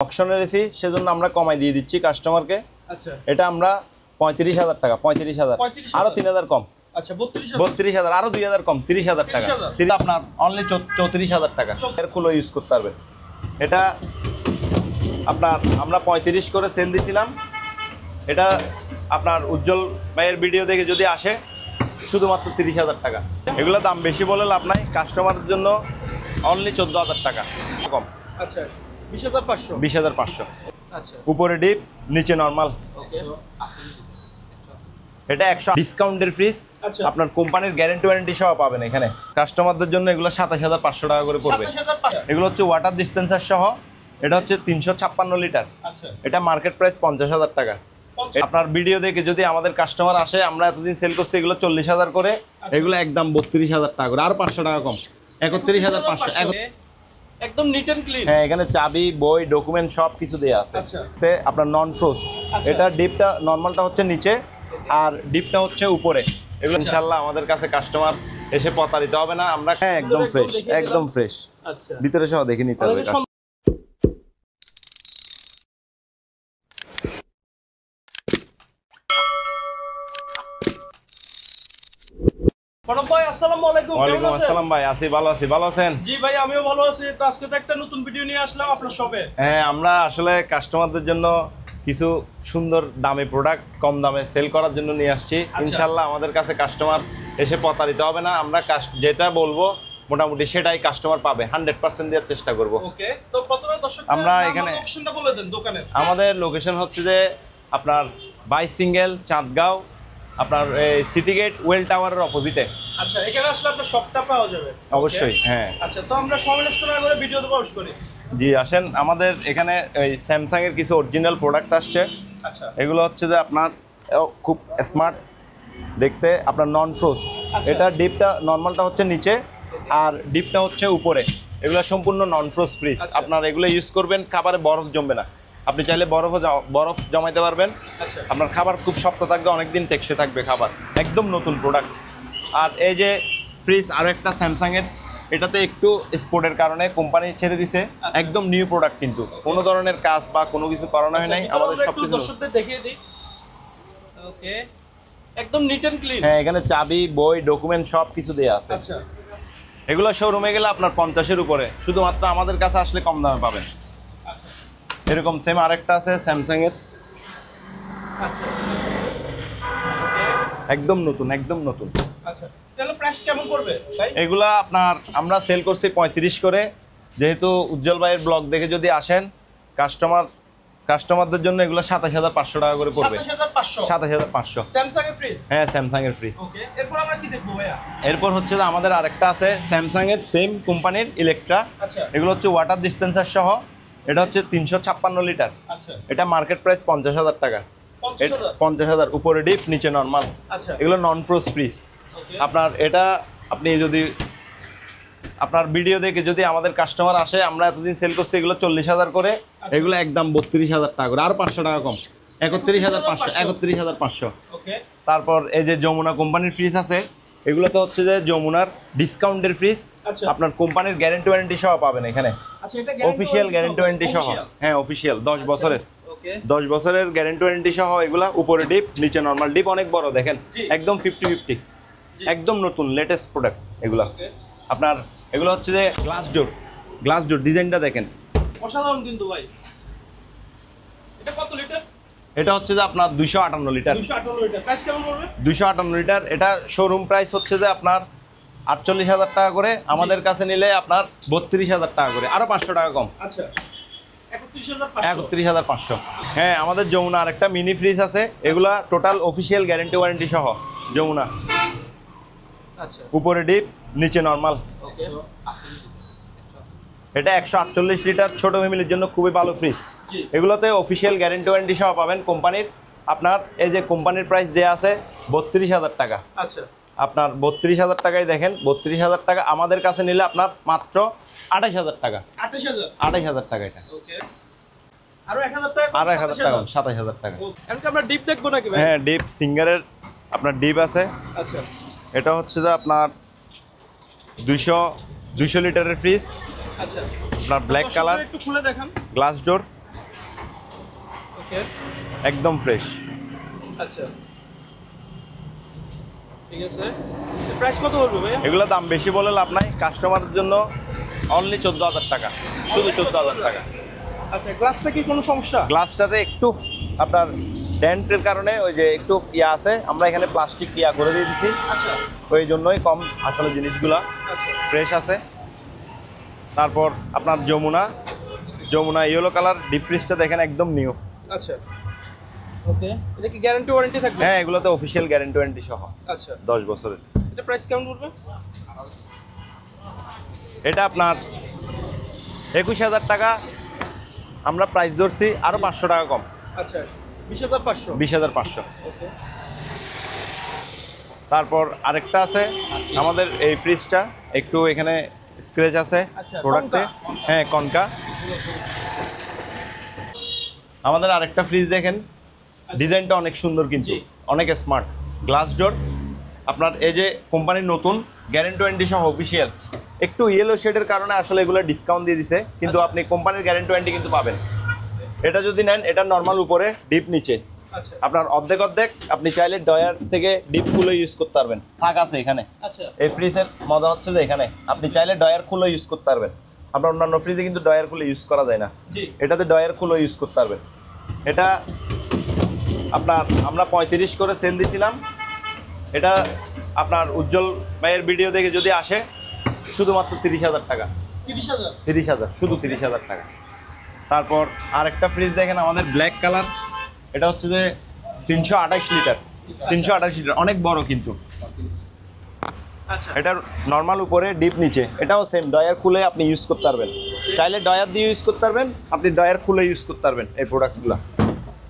অকশনের AC সেজন্য আমরা কমাই দিয়ে দিচ্ছি কাস্টমারকে। আচ্ছা, এটা আমরা 35,000 টাকা, 35,000 আরো 3,000 কম। আচ্ছা 32,000 আরো 2,000 কম, 30,000 টাকা। আপনার অনলি 34,000 টাকা এর কুলো ইউজ করতে পারবেন। এটা আপনার আমরা 35 করে সেল দিছিলাম। এটা আপনার উজ্জ্বল ভাইয়ের ভিডিও দেখে যদি আসে শুধুমাত্র 30,000 টাকা। এগুলো দাম বেশি বলে লাভ নাই, কাস্টমারের জন্য অনলি 14,000 টাকা কম। আচ্ছা 20,500 20,500। আচ্ছা, উপরে ডিপ নিচে নরমাল। ওকে, এটা 100 ডিসকাউন্টের ফ্রিজ। আচ্ছা, আপনার কোম্পানির গ্যারান্টি ওয়ারেন্টি সহ পাবেন এখানে। কাস্টমারদের জন্য এগুলো 27,500 টাকা করে পড়বে। 27,500। এগুলো হচ্ছে ওয়াটার ডিসপেন্সার সহ। এটা হচ্ছে 356 লিটার। আচ্ছা, এটা মার্কেট প্রাইস 50,000 টাকা। আপনার ভিডিও দেখে যদি আমাদের কাস্টমার আসে, আমরা এতদিন সেল করছি এগুলো 40,000 করে, এগুলো একদম 32,000 টাকা করে, আর 500 টাকা কম, 31,500। একদম নিট এন্ড ক্লিন। হ্যাঁ, এখানে চাবি, বই, ডকুমেন্ট সব কিছু দেওয়া আছে। আচ্ছা, আপনার নন ফ্রোস্ট। এটা ডিপটা নরমালটা হচ্ছে নিচে আর ডিপটা হচ্ছে উপরে। এগুলো ইনশাআল্লাহ আমাদের কাছে কাস্টমার এসে প্রতারিত হবে না। আমরা একদম ফ্রেশ, একদম ফ্রেশ। আচ্ছা, ভিতরে সহ দেখে নিতে হবে। ভাই আসসালামু আলাইকুম। ওয়ালাইকুম আসসালাম ভাই, আছি ভালো আছি, ভালো আছেন? জি ভাই, আমিও ভালো আছি। তো আজকে তো একটা নতুন ভিডিও নিয়ে আসলাম আপনার শপে। হ্যাঁ, আমরা আসলে কাস্টমারদের জন্য কিছু সুন্দর দামে প্রোডাক্ট কম দামে সেল করার জন্য নিয়ে আসছি। ইনশাআল্লাহ আমাদের কাছে কাস্টমার এসে প্রতারিত হবে না। আমরা যেটা বলবো মোটামুটি সেটাই কাস্টমার পাবে, 100% দেওয়ার চেষ্টা করব। ওকে, তো প্রথমে দর্শক আমরা এখানে লোকেশনটা বলে দেন দোকানের। আমাদের লোকেশন হচ্ছে যে আপনার 22 সিঙ্গেল চাঁদগাঁও, আপনার সিটি গেট ওয়েল টাওয়ারের অপোজিটে। আচ্ছা, এখানে আসলে আপনার শপটা পাওয়া যাবে অবশ্যই। হ্যাঁ, আচ্ছা, তো আমরা সময় নষ্ট না করে ভিডিওতে প্রবেশ করি। জি আসেন। আমাদের এখানে এই স্যামসাং এর কিছু অরিজিনাল প্রোডাক্ট আসছে। আচ্ছা, এগুলো হচ্ছে যে আপনার খুব স্মার্ট দেখতে, আপনার নন ফ্রোস্ট। এটা ডিপটা নরমালটা হচ্ছে নিচে আর ডিপটা হচ্ছে উপরে। এগুলো সম্পূর্ণ নন ফ্রোস্ট ফ্রিজ। আপনার এগুলো ইউজ করবেন, খাবারে বরফ জমবে না। আপনি চাইলে বরফ জমাইতে পারবেন। আপনার খাবার খুব শক্ত থাকবে, অনেকদিন টেকসই থাকবে খাবার। একদম নতুন প্রোডাক্ট। আর এই যে ফ্রিজ আরও একটা স্যামসাংয়ের, এটাতে একটু স্পোর্টের কারণে কোম্পানি ছেড়ে দিছে। একদম নিউ প্রোডাক্ট, কিন্তু কোনো ধরনের কাজ বা কোনো কিছু করানো হয় নাই। আমাদের সবকিছু দর্শকদের দেখিয়ে দিই। ওকে, একদম নিট এন্ড ক্লিন। হ্যাঁ, এখানে চাবি, বই, ডকুমেন্ট সব কিছু দেওয়া আছে। আচ্ছা, এগুলো শোরুমে গেলে আপনার 50-এর উপরে, শুধুমাত্র আমাদের কাছে আসলে কম দামে পাবেন। এরকম সেম আরেকটা আছে স্যামসাং এর। আচ্ছা, একদম নতুন, একদম নতুন। আচ্ছা, তাহলে প্রাইস কেমন পড়বে ভাই? এগুলা আপনার আমরা সেল করছি 35 করে। যেহেতু উজ্জ্বল ভাইয়ের ব্লগ দেখে যদি আসেন, কাস্টমারদের জন্য এগুলো 27,500 টাকা করে পড়বে। 27,500 স্যামসাং এর ফ্রিজ। হ্যাঁ, স্যামসাং এর ফ্রিজ। ওকে, এরপর আমরা কি দেখবো ভাইয়া? এরপর হচ্ছে যে আমাদের আরেকটা আছে স্যামসাং এর সেম কোম্পানির ইলেকট্রা। আচ্ছা, এগুলো হচ্ছে ওয়াটার ডিসপেন্সার সহ। এটা হচ্ছে 356 লিটার। আচ্ছা, এটা মার্কেট প্রাইস 50,000 টাকা। 50,000 উপরে ডিপ নিচে নরমাল। আচ্ছা, এগুলো নন ফ্রোস্ট ফ্রিজ। আপনার এটা আপনি যদি আপনার ভিডিও দেখে যদি আমাদের কাস্টমার আসে, আমরা এতদিন সেল করছি এগুলো 40,000 করে, এগুলো একদম 32,000 টাকা করে, আর 500 টাকা কম, 31,500। ওকে, তারপর এই যে যমুনা কোম্পানির ফ্রিজ আছে। এগুলোতে হচ্ছে যে যমুনার ডিসকাউন্টের ফ্রিজ। আপনার কোম্পানির গ্যারান্টি ওয়ারেন্টি সহ পাবেন এখানে। আচ্ছা, এটা অফিশিয়াল গ্যারান্টি ওয়ারেন্টি সহ। হ্যাঁ, অফিশিয়াল 10 বছরের। 10 বছরের গ্যারান্টি ওয়ারেন্টি সহ এগুলা। উপরে ডিপ নিচে নরমাল। ডিপ অনেক বড় দেখেন, একদম 50-50, একদম নতুন লেটেস্ট প্রোডাক্ট এগুলা। আপনার এগুলো হচ্ছে যে গ্লাস ডোর ডিজাইনটা দেখেন অসাধারণ কিন্তু ভাই। এটা কত লিটার? এটা হচ্ছে যে আপনার 258 লিটার। 258 লিটার। প্রাইস কেমন পড়বে? 258 লিটার। এটা শোরুম প্রাইস হচ্ছে যে আপনার 48,000 টাকা করে, আমাদের কাছে নিলে আপনার 32,000 টাকা করে, আরো 500 টাকা কম। আচ্ছা, 31,500। হ্যাঁ, আমাদের যমুনা আরেকটা মিনি ফ্রিজ আছে। এগুলা টোটাল অফিশিয়াল গ্যারান্টি ওয়ারেন্টি সহ যমুনা। আচ্ছা, উপরে ডিপ নিচে নরমাল। ওকে, এটা 148 লিটার, ছোট ফ্যামিলির জন্য খুবই ভালো ফ্রিজ। এগুলোতে অফিশিয়াল গ্যারান্টি ওয়ারেন্টি সহ পাবেন কোম্পানির। আপনার এই যে কোম্পানির প্রাইস দেওয়া আছে 32,000 টাকা। আচ্ছা, আপনার 32,000 টাকায় দেখেন, 32,000 টাকা আমাদের কাছে নিলে আপনার মাত্র 28,000 টাকা। 28,000 টাকা এটা। ওকে, আরো 1,000 টাকা, আর 1,000 টাকা, 27,000 টাকা। এখন আমরা ডিপ দেখবো নাকি ভাই? হ্যাঁ, ডিপ সিঙ্গারের আপনার ডিপ আছে। আচ্ছা, এটা হচ্ছে যে আপনার 200 লিটারের ফ্রিজ। আচ্ছা, আপনার ব্ল্যাক কালার, একটু খুলে দেখান। Glass door. ওকে, একদম ফ্রেশ। আচ্ছা ঠিক আছে। প্রাইস কত পড়বে ভাইয়া? এগুলো দাম বেশি বলে লাভ নাই, কাস্টমারের জন্য অনলি 14,000 টাকা, শুধু 14,000 টাকা। আচ্ছা, গ্লাসটা কি কোনো সমস্যা? গ্লাসটাতে একটু আপনার ডেন্টের কারণে ওই যে একটু ইয়া আছে, আমরা এখানে প্লাস্টিক ইয়া করে দিয়ে দিচ্ছি, আচ্ছা ওই জন্যই কম আসলে জিনিসগুলা আচ্ছা ফ্রেশ আছে। তারপর আপনার যমুনা ইয়েলো কালার ডিপ ফ্রিজটা দেখেন একদম নিউ। আচ্ছা ওকে, এটা কি গ্যারান্টি ওয়ারেন্টি থাকবে? হ্যাঁ, এগুলোতে অফিসিয়াল গ্যারান্টি ওয়ারেন্টি সহ আচ্ছা, 10 বছরের। এটা প্রাইস কেমন পড়বে? এটা আপনার 21,000 টাকা, আমরা প্রাইস ধরছি আরও 500 টাকা কম। আচ্ছা 20,500। 20,500। ওকে, তারপর আরেকটা আছে আমাদের এই ফ্রিজটা, একটু এখানে স্ক্র্যাচ আছে আচ্ছা, প্রোডাক্টে। কনকা। হ্যাঁ, কনকা। আমাদের আরেকটা ফ্রিজ দেখেন, ডিজাইনটা অনেক সুন্দর কিন্তু জি। অনেক স্মার্ট, গ্লাস ডোর। আপনার এই যে কোম্পানির নতুন গ্যারেন্টি ওয়ারেন্টি সহ অফিসিয়াল, একটু ইয়েলো শেডের কারণে আসলে এগুলো ডিসকাউন্ট দিয়ে দিছে, কিন্তু আপনি কোম্পানির গ্যারেন্টি ওয়ারেন্টি কিন্তু পাবেন। এটা যদি নেন, এটা নর্মাল উপরে, ডিপ নিচে, আচ্ছা আপনার অর্ধেক অর্ধেক। আপনি চাইলে ডয়ার থেকে ডিপ খুলে ইউজ করতে পারবেন, থাক আছে এখানে। আচ্ছা এই ফ্রিজের মজা হচ্ছে যে এখানে আপনি চাইলে ডয়ার খুলে ইউজ করতে পারবেন। আপনার অন্যান্য ফ্রিজে কিন্তু ডয়ার খুলে ইউজ করা যায় না, জি এটাতে ডয়ার খুলে ইউজ করতে পারবেন। এটা আপনার আমরা 35 করে সেল দিছিলাম, এটা আপনার উজ্জ্বল ভাইয়ের ভিডিও দেখে যদি আসে শুধুমাত্র 30,000 টাকা। 30,000। 30,000, শুধু 30,000 টাকা। তারপর আরেকটা ফ্রিজ দেখেন আমাদের ব্ল্যাক কালার, এটা হচ্ছে যে 328 লিটার, 328 লিটার, অনেক বড় কিন্তু। আচ্ছা এটার নর্মাল উপরে, ডিপ নিচে, এটাও সেম, ডয়ার খুলে আপনি ইউজ করতে পারবেন। চাইলে ডয়ার দিয়ে ইউজ করতে পারবেন, আপনি ডয়ার খুলে ইউজ করতে পারবেন। এই প্রোডাক্টগুলো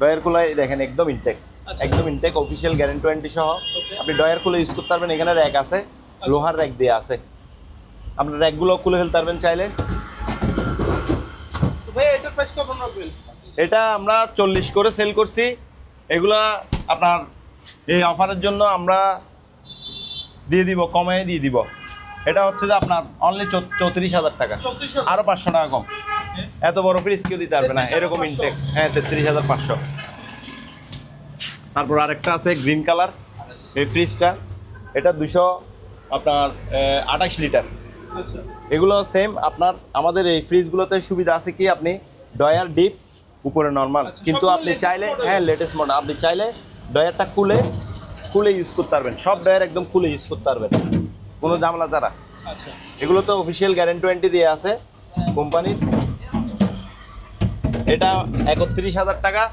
ডয়ার খুলে দেখেন একদম ইনটেক, আচ্ছা। একদম ইনটেক, অফিসিয়াল গ্যারান্টি ওয়ারেন্টি সহ। Okay. আপনি ডয়ার খুলে ইউজ করতে পারবেন। এখানে র্যাক আছে, লোহার র্যাক দেওয়া আছে, আপনার র্যাকগুলো খুলে ফেলতে পারবেন চাইলে। তো ভাইয়া এটার প্রাইস কেমন রাখবেন? এটা আমরা 40 করে সেল করছি। এগুলা আপনার এই অফারের জন্য আমরা দিয়ে দিব, কমাই দিয়ে দিব। এটা হচ্ছে যে আপনার অনলি 34,000 টাকা, 34,000। আরও 500 টাকা কম। Okay. এত বড় ফ্রিজ কেউ দিতে পারবে না, এরকম 33,500 ইনটেক। হ্যাঁ, 33,500। তারপর আরেকটা আছে গ্রিন কালার, এই ফ্রিজটা, এটা 228 লিটার। আচ্ছা এগুলো সেম আপনার আমাদের এই ফ্রিজগুলোতে সুবিধা আছে কি, আপনি ডয়ার ডিপ, উপরে নর্মাল, আচ্ছা, কিন্তু সবগুলো আপনি latest চাইলে, model? হ্যাঁ লেটেস্ট মডেল, আপনি চাইলে ডয়ারটা খুলে ইউজ করতে পারবেন। সব ডয়ার একদম খুলে ইউজ করতে পারবেন, কোনো ঝামেলা ছাড়া। আচ্ছা এগুলো তো অফিসিয়াল গ্যারান্টি ওয়ারেন্টি দিয়ে আছে কোম্পানির। এটা 31,000 টাকা,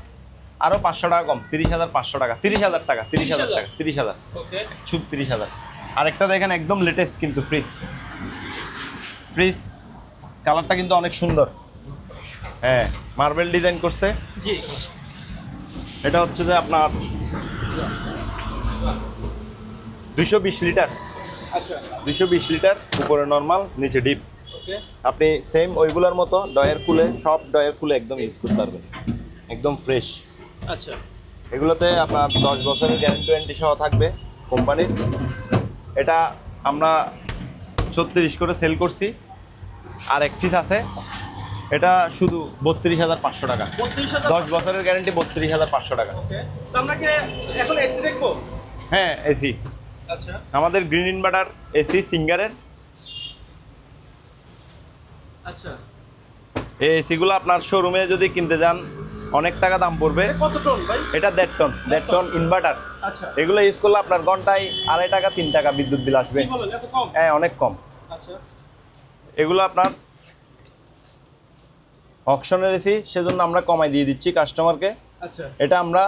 আরও 500 টাকা কম, 30,500 টাকা, 30,000 টাকা, 30,000 টাকা, 30,000, ওকে, শুধু 30,000। আরেকটা দেখেন একদম লেটেস্ট কিন্তু ফ্রিজ কালারটা কিন্তু অনেক সুন্দর। হ্যাঁ, মার্বেল ডিজাইন করছে। জি এটা হচ্ছে যে আপনার 220 লিটার, আচ্ছা 220 লিটার, উপরে নর্মাল, নিচে ডিপ। ওকে, আপনি সেম ওইগুলোর মতো ডয়ার খুলে, সব ডয়ার খুলে একদম ইউজ করতে পারবেন, একদম ফ্রেশ। আচ্ছা এগুলোতে আপনার 10 বছরের গ্যারান্টি ওয়ারেন্টি সহ থাকবে কোম্পানির। এটা আমরা 36 করে সেল করছি। আর এক পিস আছে, এটা শুধু 32,500 টাকা, 32,000। 10 বছরের গ্যারান্টি, 32,500 টাকা। ওকে, তো আমরা কি এখন এসি দেখবো? হ্যাঁ, এসি, আচ্ছা আমাদের গ্রিন ইনভার্টার এসি সিঙ্গারের। আচ্ছা, এই এসিগুলো আপনার শোরুমে যদি কিনতে যান অনেক টাকা দাম পড়বে। এটা কত টন ভাই? এটা 1.5 টন ইনভার্টার। আচ্ছা, এগুলো ইউজ করলে আপনার ঘন্টায় 2.5 টাকা 3 টাকা বিদ্যুৎ বিল আসবে। কি বলেন এত কম? হ্যাঁ, অনেক কম। আচ্ছা এগুলো আপনার অকশনের এসি, সেজন্য আমরা কমাই দিয়ে দিচ্ছি কাস্টমারকে। আচ্ছা এটা আমরা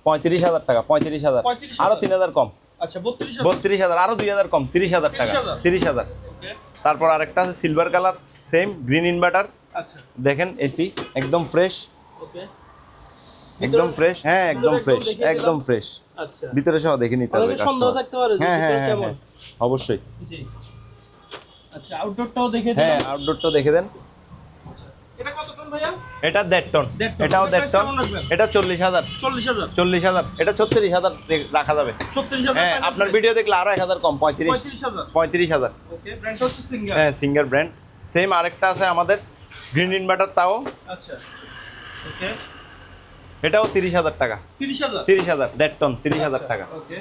35,000 টাকা, 35,000, 35,000 আরও 3,000 কম, আচ্ছা 32,000। 32,000, আরও 2,000 কম, 30,000 টাকা, 30,000 30,000। ওকে, তারপর আরেকটা আছে silver colour, same green inverter. আচ্ছা দেখেন এসি একদম ফ্রেশ, ওকে, একদম ফ্রেশ। হ্যাঁ, একদম ভিতরে ফ্রেশ, একদম দেখিয়ে একদম দিলাম। ফ্রেশ। আচ্ছা, ভিতরে সহ দেখে নিতে হবে অনেকের সন্দেহ কাস্টমার। থাকতে পারে যে হ্যাঁ হ্যাঁ ভিতরে হ্যাঁ কেমন। হ্যাঁ, অবশ্যই। জি আচ্ছা, আউটডোরটাও দেখে হ্যাঁ, দিলাম। আউটডোরটা দেখে দেন। আচ্ছা, এটা কত টন ভাইয়া? এটা 1.5 টন, 1.5 টন। এটাও এটা 1.5 টন, কেমন রাখবেন? এটা 40,000, 40,000, 40,000, এটা 36,000 রাখা যাবে। 36,000। হ্যাঁ, আপনার ভিডিও দেখলে আরো 1,000 কম, 35,000। 35,000। ওকে, ব্র্যান্ডটা হচ্ছে সিঙ্গার। হ্যাঁ, সিঙ্গার ব্র্যান্ড। সেম আরেকটা আছে আমাদের গ্রিন ইনভার্টার, তাও আচ্ছা ওকে, এটাও 30,000 টাকা। 30,000 30,000 1.5 টন 30,000 টাকা। ওকে